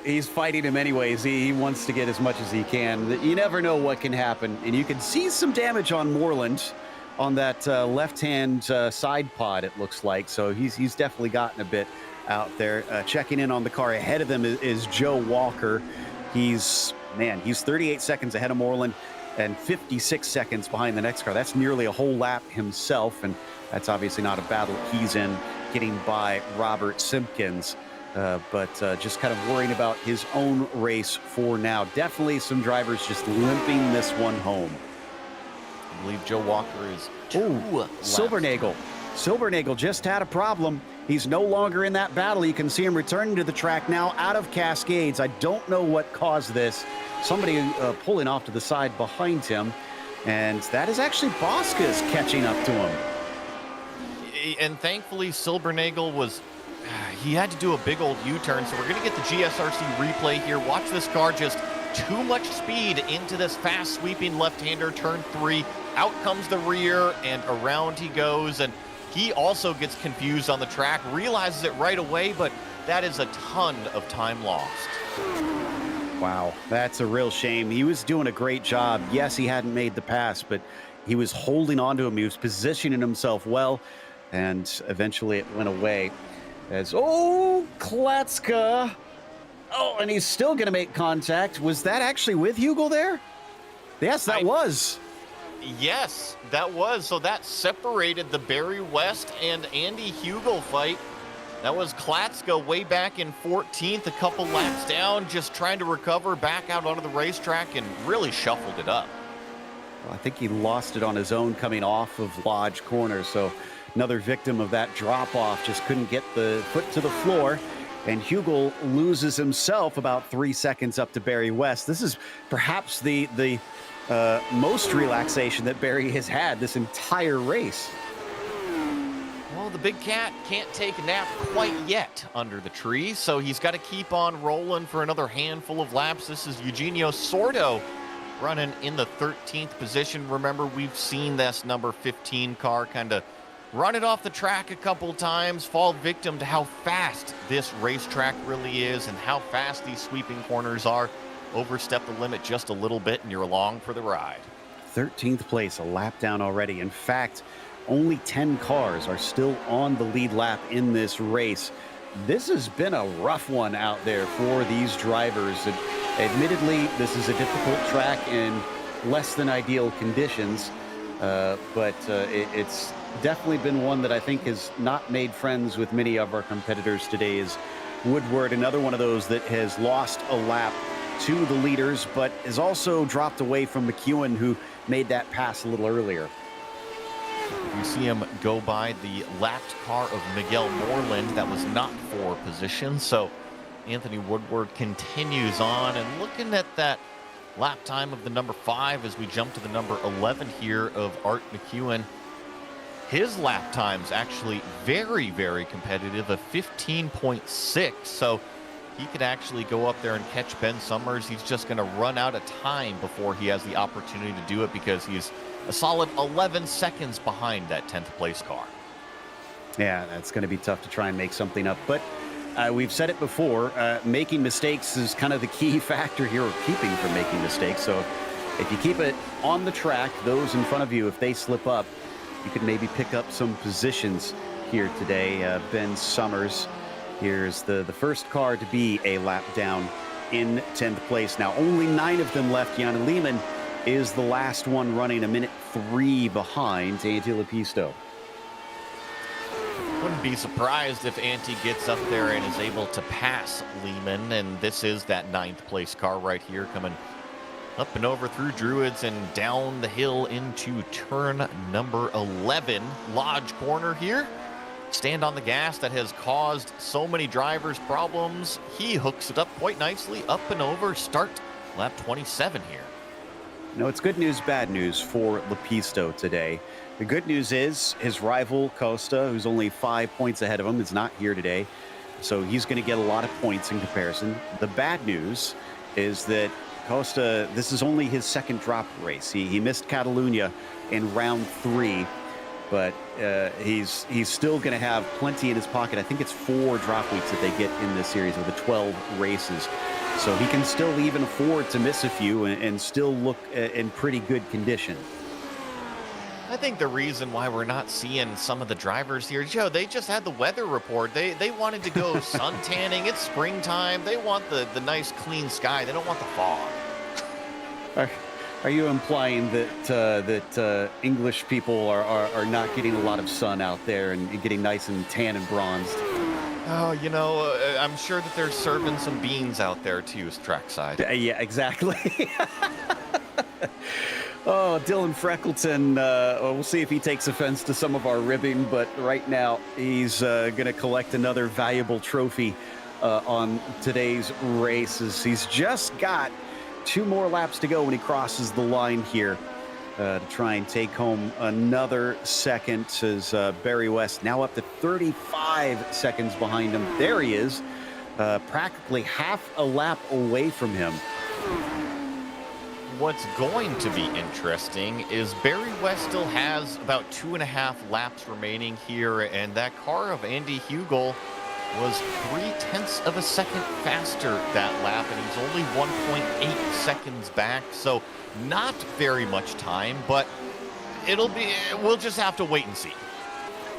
He's fighting him anyways. He wants to get as much as he can. You never know what can happen. And you can see some damage on Moreland on that left-hand side pod, it looks like. So he's definitely gotten a bit out there. Checking in on the car ahead of him is Joe Walker. He's 38 seconds ahead of Moreland and 56 seconds behind the next car. That's nearly a whole lap himself. And that's obviously not a battle he's in, getting by Robert Simpkins. But just kind of worrying about his own race for now. Definitely some drivers just limping this one home. I believe Joe Walker is 2 laps. Silbernagel just had a problem. He's no longer in that battle. You can see him returning to the track now out of Cascades. I don't know what caused this. Somebody pulling off to the side behind him. And that is actually Bosca's catching up to him. And thankfully, Silbernagel was, he had to do a big old U-turn. So we're going to get the GSRC replay here. Watch this car, just too much speed into this fast sweeping left-hander, turn 3. Out comes the rear, and around he goes. And he also gets confused on the track, realizes it right away, but that is a ton of time lost. Wow, that's a real shame. He was doing a great job. Yes, he hadn't made the pass, but he was holding on to him. He was positioning himself well, and eventually it went away. As, Klatska. Oh, and he's still going to make contact. Was that actually with Hugel there? Yes, that was. Yes, that was. So that separated the Barry West and Andy Hugel fight. That was Klatska way back in 14th, a couple laps down, just trying to recover back out onto the racetrack and really shuffled it up. Well, I think he lost it on his own coming off of Lodge Corner. So another victim of that drop-off, just couldn't get the foot to the floor. And Hugel loses himself about 3 seconds up to Barry West. This is perhaps the most relaxation that Barry has had this entire race. Well, the big cat can't take a nap quite yet under the tree, so he's got to keep on rolling for another handful of laps. This is Eugenio Sordo running in the 13th position. Remember, we've seen this number 15 car kind of run it off the track a couple times, fall victim to how fast this racetrack really is and how fast these sweeping corners are. Overstep the limit just a little bit and you're along for the ride. 13th place, a lap down already. In fact, only 10 cars are still on the lead lap in this race. This has been a rough one out there for these drivers. Admittedly, this is a difficult track in less than ideal conditions, but it's definitely been one that I think has not made friends with many of our competitors today. Is Woodward, another one of those that has lost a lap to the leaders, but has also dropped away from McEwen, who made that pass a little earlier. You see him go by the lapped car of Miguel Moreland. That was not for position. So Anthony Woodward continues on, and looking at that lap time of the number 5 as we jump to the number 11 here of Art McEwen. His lap time's actually very, very competitive, of 15.6. So he could actually go up there and catch Ben Summers. He's just going to run out of time before he has the opportunity to do it, because he's a solid 11 seconds behind that 10th place car. Yeah, that's going to be tough to try and make something up. But we've said it before, making mistakes is kind of the key factor here, or keeping from making mistakes. So if you keep it on the track, those in front of you, if they slip up, you could maybe pick up some positions here today. Ben Summers, here's the first car to be a lap down in 10th place. Now, only 9 of them left. Jan Lehman is the last one running, a minute 3 behind Antti Lepisto. Wouldn't be surprised if Antti gets up there and is able to pass Lehman. And this is that 9th place car right here, coming up and over through Druids and down the hill into turn number 11. Lodge Corner here. Stand on the gas that has caused so many drivers problems. He hooks it up quite nicely, up and over, start lap 27 here. No, it's good news, bad news for Lepisto today. The good news is his rival Costa, who's only 5 points ahead of him, is not here today. So he's going to get a lot of points in comparison. The bad news is that Costa, this is only his second drop race. He missed Catalunya in round 3, but he's still going to have plenty in his pocket. I think it's 4 drop weeks that they get in this series of the 12 races. So he can still even afford to miss a few and still look in pretty good condition. I think the reason why we're not seeing some of the drivers here, Joe, they just had the weather report. They wanted to go sun tanning. It's springtime. They want the nice clean sky. They don't want the fog. Are you implying that English people are not getting a lot of sun out there and getting nice and tan and bronzed? Oh, you know, I'm sure that they're serving some beans out there too, trackside. Yeah, exactly. Oh, Dylan Freckleton, we'll see if he takes offense to some of our ribbing, but right now he's going to collect another valuable trophy on today's races. He's just got 2 more laps to go when he crosses the line here. to try and take home another second as Barry West now up to 35 seconds behind him. There he is, practically half a lap away from him. What's going to be interesting is Barry West still has about 2.5 laps remaining here, and that car of Andy Hugel was 0.3 of a second faster that lap, and he's only 1.8 seconds back, so not very much time, but we'll just have to wait and see.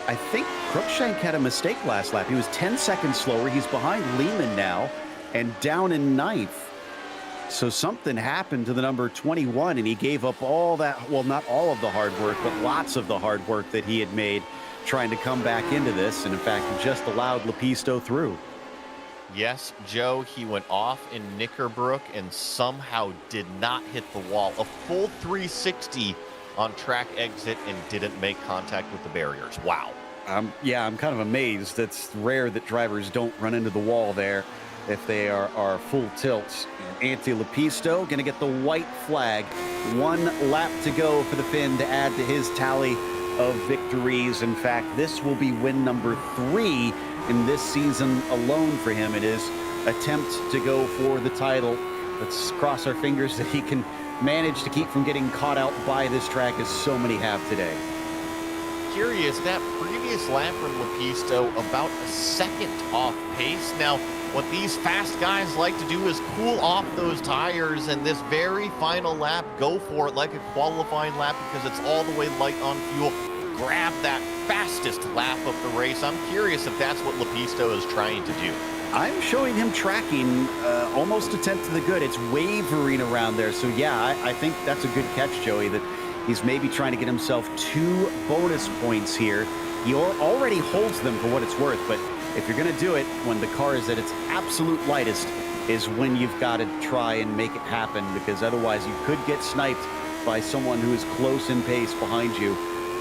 I think Cruikshank had a mistake last lap. He was 10 seconds slower. He's behind Lehman now and down in ninth. So something happened to the number 21, and he gave up all that, well, not all of the hard work, but lots of the hard work that he had made trying to come back into this, and in fact, he just allowed Lepisto through. Yes, Joe, he went off in Knickerbrook and somehow did not hit the wall. A full 360 on track exit and didn't make contact with the barriers. Wow. Yeah, I'm kind of amazed. It's rare that drivers don't run into the wall there if they are full tilts. Anthony Lepisto going to get the white flag. 1 lap to go for the Finn to add to his tally of victories. In fact, this will be win number 3 in this season alone for him. It is attempt to go for the title. Let's cross our fingers that he can manage to keep from getting caught out by this track as so many have today. Curious, that previous lap from Lepisto about a second off pace. Now, what these fast guys like to do is cool off those tires, and this very final lap, go for it like a qualifying lap because it's all the way light on fuel. Grab that fastest lap of the race. I'm curious if that's what Lepisto is trying to do. I'm showing him tracking almost a tenth to the good. It's wavering around there. So, yeah, I think that's a good catch, Joey, that he's maybe trying to get himself 2 bonus points here. He already holds them for what it's worth, but if you're going to do it when the car is at its absolute lightest is when you've got to try and make it happen, because otherwise you could get sniped by someone who is close in pace behind you.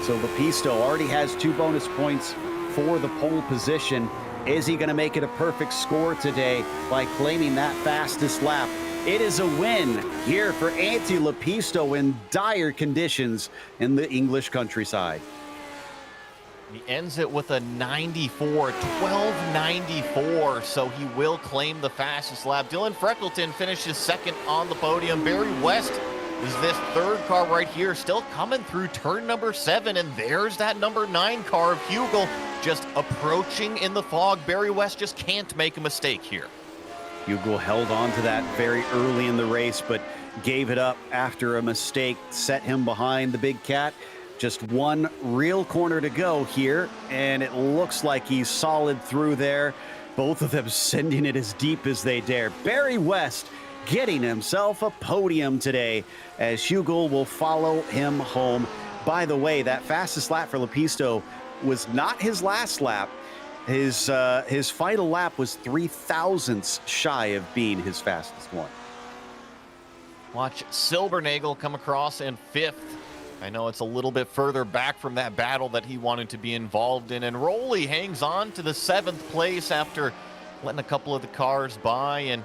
So Lepisto already has 2 bonus points for the pole position. Is he going to make it a perfect score today by claiming that fastest lap? It is a win here for Antti Lepisto in dire conditions in the English countryside. He ends it with a 94, 12.94, so he will claim the fastest lap. Dylan Freckleton finishes second on the podium. Barry West is this 3rd car right here, still coming through turn number 7, and there's that number 9 car of Hugel just approaching in the fog. Barry West just can't make a mistake here. Hugel held on to that very early in the race, but gave it up after a mistake, set him behind the big cat. Just 1 real corner to go here, and it looks like he's solid through there. Both of them sending it as deep as they dare. Barry West getting himself a podium today as Hugel will follow him home. By the way, that fastest lap for Lepisto was not his last lap. His final lap was 0.003 shy of being his fastest one. Watch Silbernagel come across in 5th. I know it's a little bit further back from that battle that he wanted to be involved in. And Rowley hangs on to the 7th place after letting a couple of the cars by. And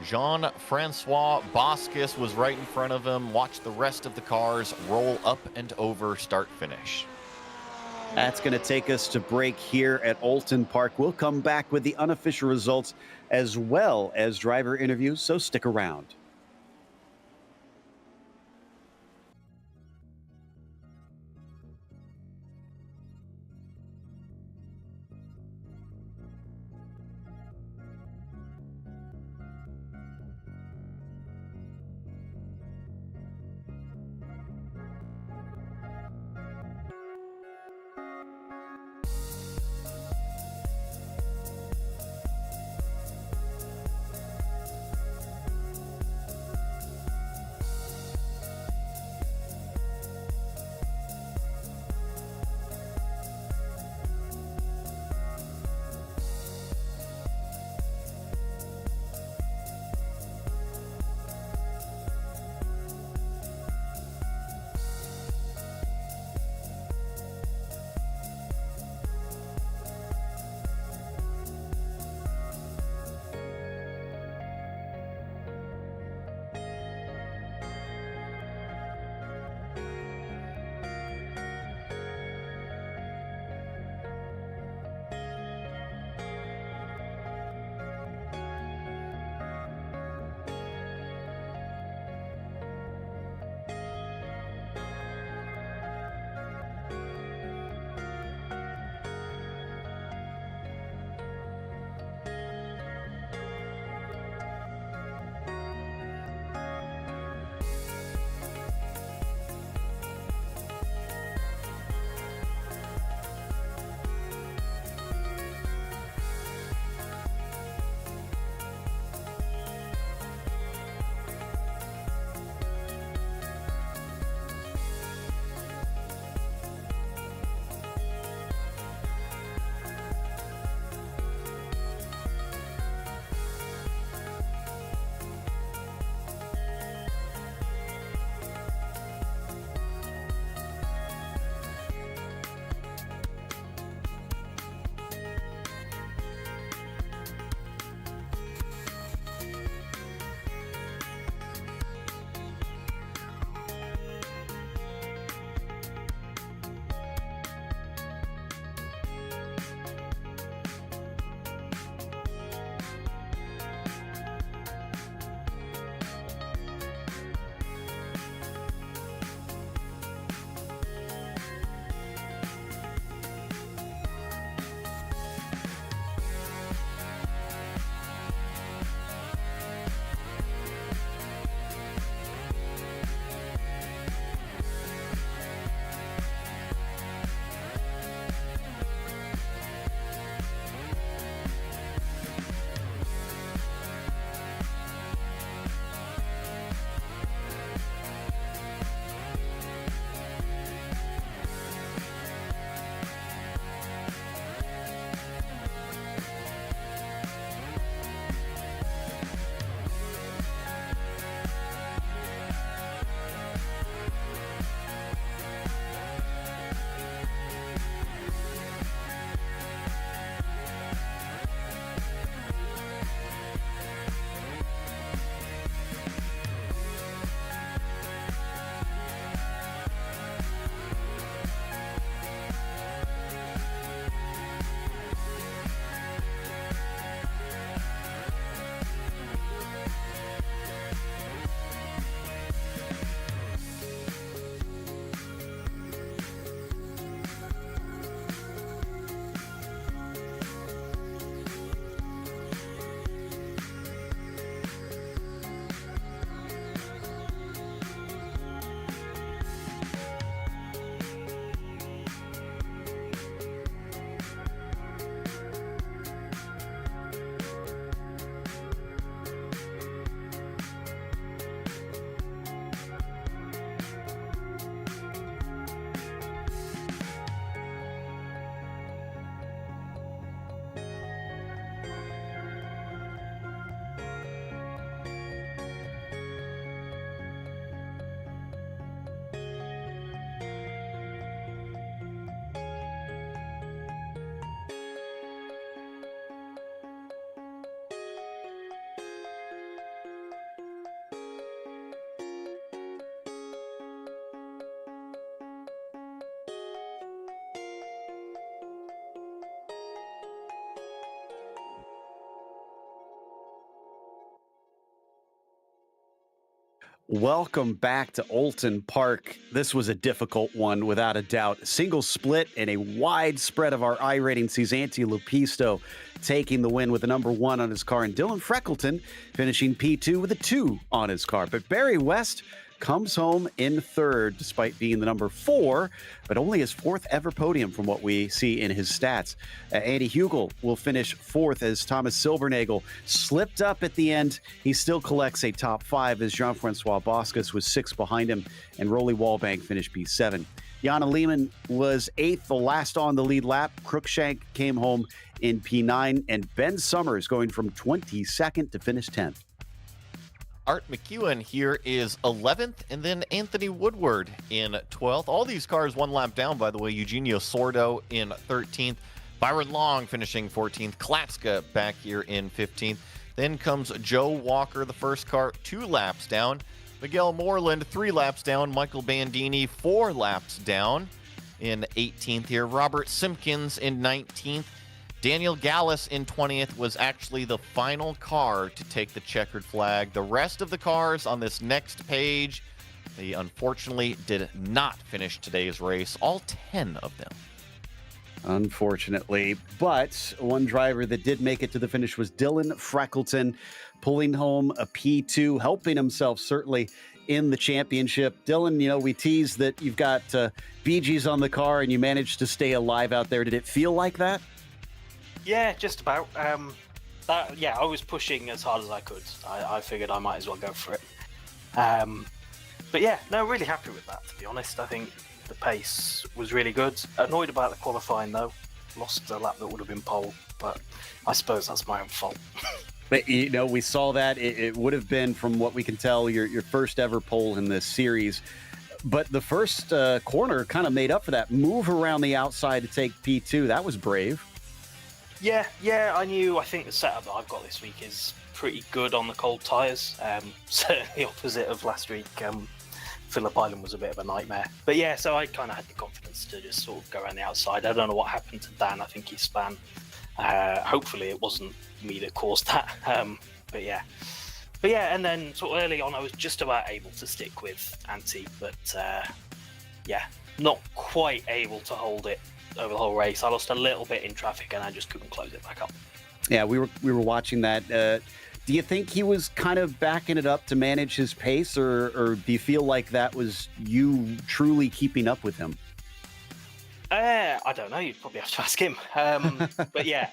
Jean-Francois Boscus was right in front of him. Watch the rest of the cars roll up and over start-finish. That's going to take us to break here at Oulton Park. We'll come back with the unofficial results as well as driver interviews, so stick around. Welcome back to Oulton Park. This was a difficult one, without a doubt. A single split and a wide spread of our iRating sees Antti Lupisto taking the win with the number 1 on his car, and Dylan Freckleton finishing P2 with a 2 on his car. But Barry West comes home in third despite being the number 4, but only his 4th ever podium from what we see in his stats. Andy Hugel will finish 4th as Thomas Silbernagel slipped up at the end. He still collects a top 5 as Jean-Francois Boscus was 6 behind him, and Rolly Wallbank finished P7. Jana Lehman was 8th, the last on the lead lap. Cruikshank came home in P9, and Ben Summers going from 22nd to finish 10th. Art McEwen here is 11th, and then Anthony Woodward in 12th. All these cars one lap down, by the way. Eugenio Sordo in 13th. Byron Long finishing 14th. Klatska back here in 15th. Then comes Joe Walker, the first car, 2 laps down. Miguel Moreland, 3 laps down. Michael Bandini, 4 laps down in 18th here. Robert Simpkins in 19th. Daniel Gallus in 20th was actually the final car to take the checkered flag. The rest of the cars on this next page, they unfortunately did not finish today's race, all 10 of them. Unfortunately, but one driver that did make it to the finish was Dylan Freckleton, pulling home a P2, helping himself certainly in the championship. Dylan, we teased that you've got Bee Gees on the car and you managed to stay alive out there. Did it feel like that? Yeah, just about. I was pushing as hard as I could. I figured I might as well go for it. But yeah, no, really happy with that, to be honest. I think the pace was really good. Annoyed about the qualifying, though. Lost a lap that would have been pole, but I suppose that's my own fault. But, we saw that. It would have been, from what we can tell, your first ever pole in this series. But the first corner kind of made up for that. Move around the outside to take P2. That was brave. Yeah, I knew. I think the setup that I've got this week is pretty good on the cold tyres. Certainly the opposite of last week. Phillip Island was a bit of a nightmare. But yeah, so I kind of had the confidence to just sort of go around the outside. I don't know what happened to Dan. I think he span. Hopefully it wasn't me that caused that. But yeah, and then sort of early on I was just about able to stick with Antti, but not quite able to hold it over the whole race. I lost a little bit in traffic and I just couldn't close it back up. Yeah, we were watching that. Do you think he was kind of backing it up to manage his pace, or do you feel like that was you truly keeping up with him? I don't know. You'd probably have to ask him. But yeah,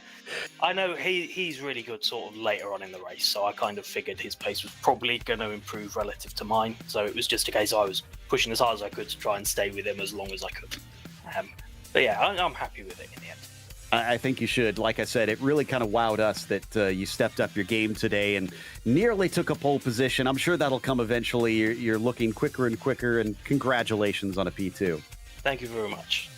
I know he's really good sort of later on in the race, so I kind of figured his pace was probably going to improve relative to mine. So it was just a case I was pushing as hard as I could to try and stay with him as long as I could. But yeah, I'm happy with it in the end. I think you should. Like I said, it really kind of wowed us that you stepped up your game today and nearly took a pole position. I'm sure that'll come eventually. You're looking quicker and quicker, and congratulations on a P2. Thank you very much.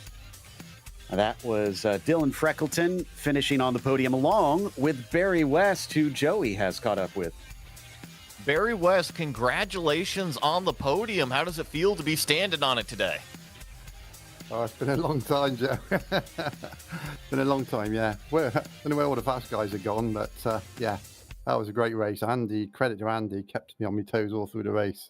That was Dylan Freckleton finishing on the podium along with Barry West, who Joey has caught up with. Barry West, congratulations on the podium. How does it feel to be standing on it today? Oh, it's been a long time, Joe. It's been a long time, yeah. I don't know where all the fast guys are gone, but yeah, that was a great race. Credit to Andy, kept me on my toes all through the race.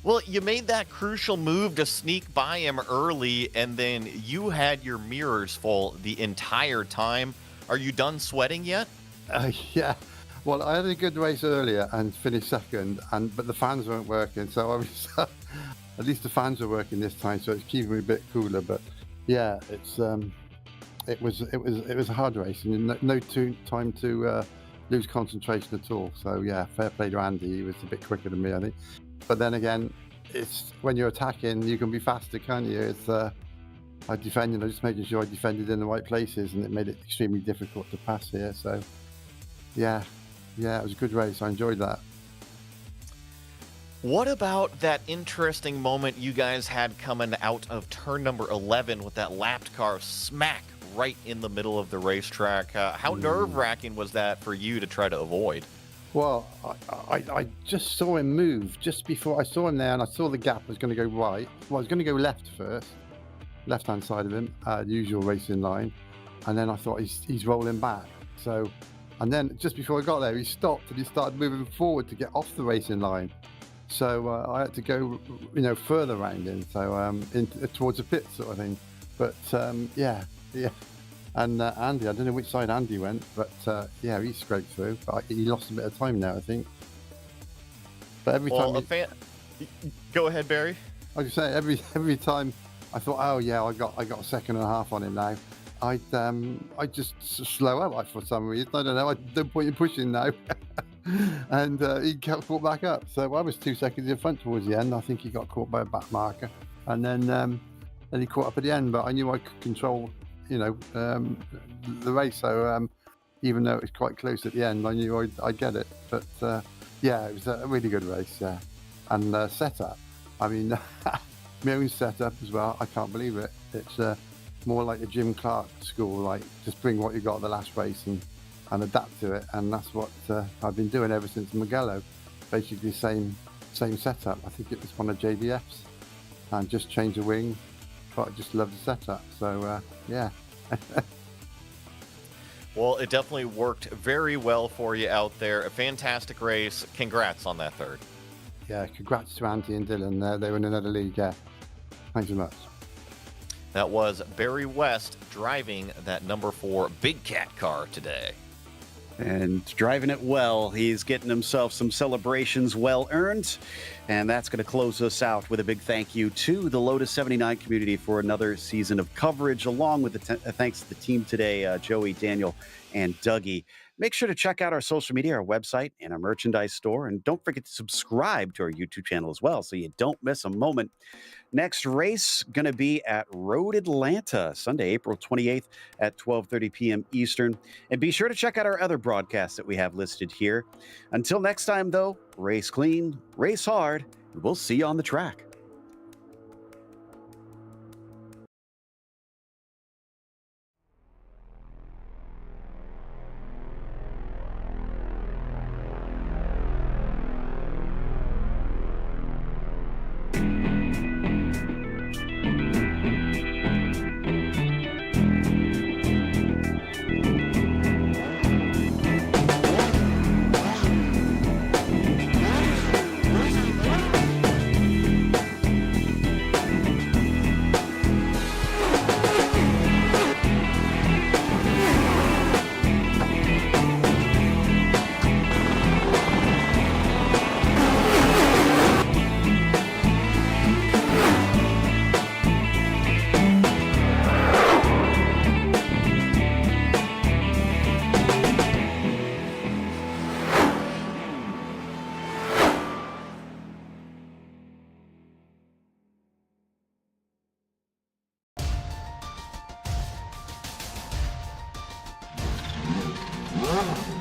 Well, you made that crucial move to sneak by him early, and then you had your mirrors full the entire time. Are you done sweating yet? Yeah. Well, I had a good race earlier and finished second, but the fans weren't working, so I was... At least the fans are working this time, so it's keeping me a bit cooler. But yeah, it was a hard race, and no time to lose concentration at all. So yeah, fair play to Andy. He was a bit quicker than me, I think. But then again, it's when you're attacking, you can be faster, can't you? It's I defended, just making sure I defended in the right places, and it made it extremely difficult to pass here. So yeah, it was a good race. I enjoyed that. What about that interesting moment you guys had coming out of turn number 11 with that lapped car smack right in the middle of the racetrack? How nerve-wracking was that for you to try to avoid? Well, I just saw him move just before I saw him there, and I saw the gap was going to go right. Well, I was going to go left first, left-hand side of him, the usual racing line, and then I thought he's rolling back. And then just before I got there, he stopped and he started moving forward to get off the racing line. So I had to go, further round in, so towards the pit sort of thing. But yeah. And Andy, I don't know which side Andy went, but yeah, he scraped through. But he lost a bit of time now, I think. But every time, go ahead, Barry. I was say every time I thought, oh yeah, I got a second and a half on him now. I'd just slow up for some reason. I don't know. I don't point in pushing now. And he got caught back up. So I was 2 seconds in front towards the end. I think he got caught by a back marker, and then he caught up at the end. But I knew I could control, the race. So even though it was quite close at the end, I knew I'd get it. But yeah, it was a really good race. Yeah, and setup. I mean, my own setup as well. I can't believe it. It's more like the Jim Clark school, like just bring what you got at the last race and adapt to it, and that's what I've been doing ever since Mugello. Basically, same setup. I think it was one of JDF's, and just change the wing. But I just love the setup. So yeah. Well, it definitely worked very well for you out there. A fantastic race. Congrats on that third. Yeah, congrats to Andy and Dylan. They were in another league. Yeah, thanks so much. That was Barry West driving that number 4 Big Cat car today. And driving it well. He's getting himself some celebrations well earned. And that's going to close us out with a big thank you to the Lotus 79 community for another season of coverage, along with the thanks to the team today, Joey, Daniel, and Dougie. Make sure to check out our social media, our website, and our merchandise store. And don't forget to subscribe to our YouTube channel as well so you don't miss a moment. Next race going to be at Road Atlanta, Sunday, April 28th at 12:30 p.m. Eastern. And be sure to check out our other broadcasts that we have listed here. Until next time, though, race clean, race hard, and we'll see you on the track. Wow.